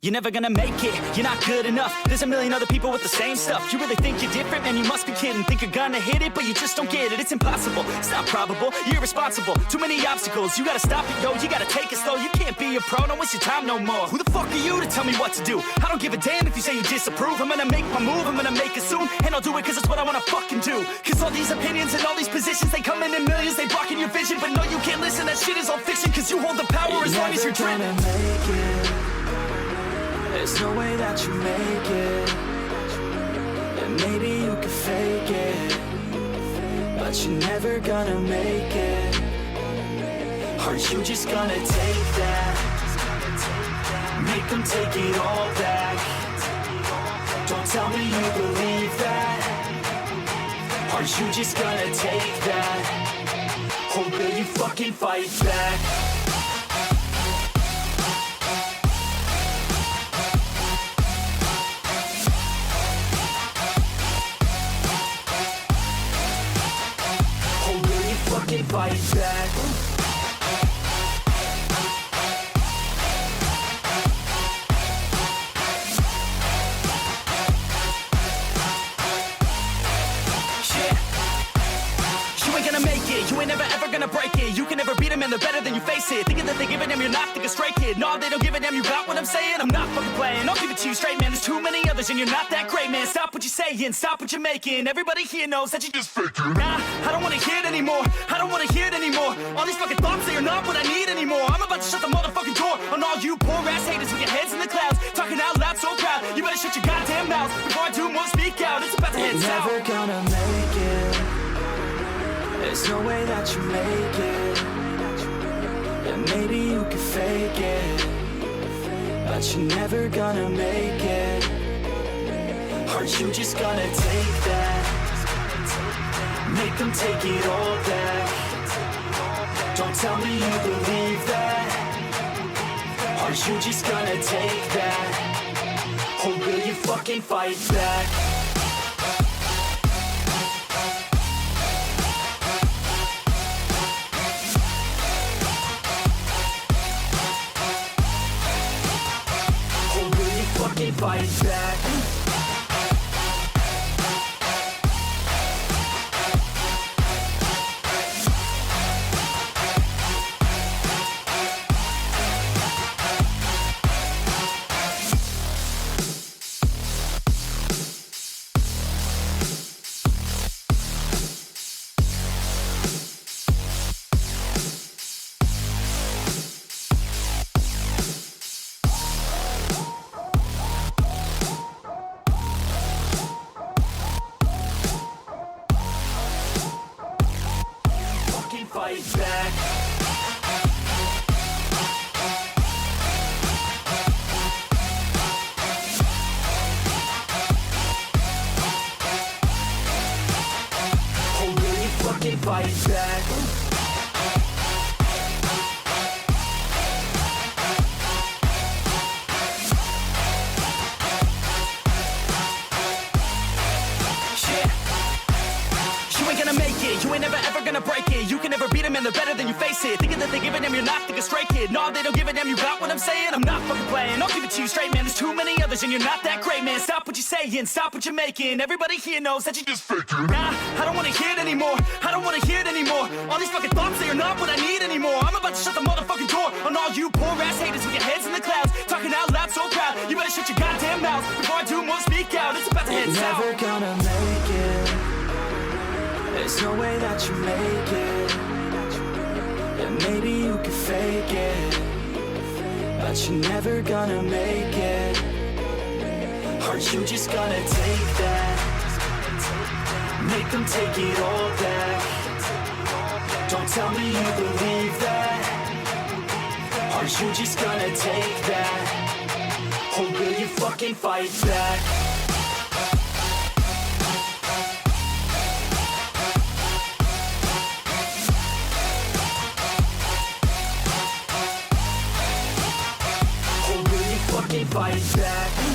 You're never gonna make it, you're not good enough. There's a million other people with the same stuff. You really think you're different? Man, you must be kidding. Think you're gonna hit it, but you just don't get it. It's impossible, it's not probable, you're irresponsible. Too many obstacles, you gotta stop it, yo. You gotta take it slow, you can't be a pro. Don't waste your time no more. Who the fuck are you to tell me what to do? I don't give a damn if you say you disapprove. I'm gonna make my move, I'm gonna make it soon. And I'll do it cause it's what I wanna fucking do. Cause all these opinions and all these positions, they come in millions, they blocking your vision. But no, you can't listen, that shit is all fiction. Cause you hold the power as long as you're driven. There's no way that you make it. And maybe you could fake it, but you're never gonna make it. Are you just gonna take that? Make them take it all back. Don't tell me you believe that. Are you just gonna take that? Or will you fucking fight back? Fight back. You ain't never ever gonna break it. You can never beat them and they're better than you face it. Thinking that they give a damn, you're not, think a straight kid. No, they don't give a damn, you got what I'm saying? I'm not fucking playing, I'll give it to you straight, man. There's too many others and you're not that great, man. Stop what you're saying, stop what you're making. Everybody here knows that you just faking. Nah, I don't wanna hear it anymore, I don't wanna hear it anymore. All these fucking thoughts, they are not what I need anymore. I'm about to shut the motherfucking door on all you poor ass haters with your heads in the clouds, talking out loud so proud. You better shut your goddamn mouth before I do more speak out. It's about to head south. Never gonna make it. There's no way that you make it. And maybe you could fake it, but you're never gonna make it. Are you just gonna take that? Make them take it all back. Don't tell me you believe that. Are you just gonna take that? Or will you fucking fight back? Fight back. Fight back. Oh, will you fucking fight back? You ain't never ever gonna break it. You can never beat them and they're better than you face it. Thinking that they give a damn, you're not, think a straight kid. No, they don't give a damn, you got what I'm saying? I'm not fucking playing, I'll give it to you straight, man. There's too many others and you're not that great, man. Stop what you're saying, stop what you're making. Everybody here knows that you just faking. Nah, I don't wanna hear it anymore, I don't wanna hear it anymore. All these fucking thoughts, they are not what I need anymore. I'm about to shut the motherfucking door on all you poor ass haters with your heads in the clouds, talking out loud so proud. You better shut your goddamn mouth before I do more speak out. It's about to head south. Never gonna make it. There's no way that you make it. And maybe you could fake it, but you're never gonna make it. Are you just gonna take that? Make them take it all back. Don't tell me you believe that. Are you just gonna take that? Or will you fucking fight back? Fight back.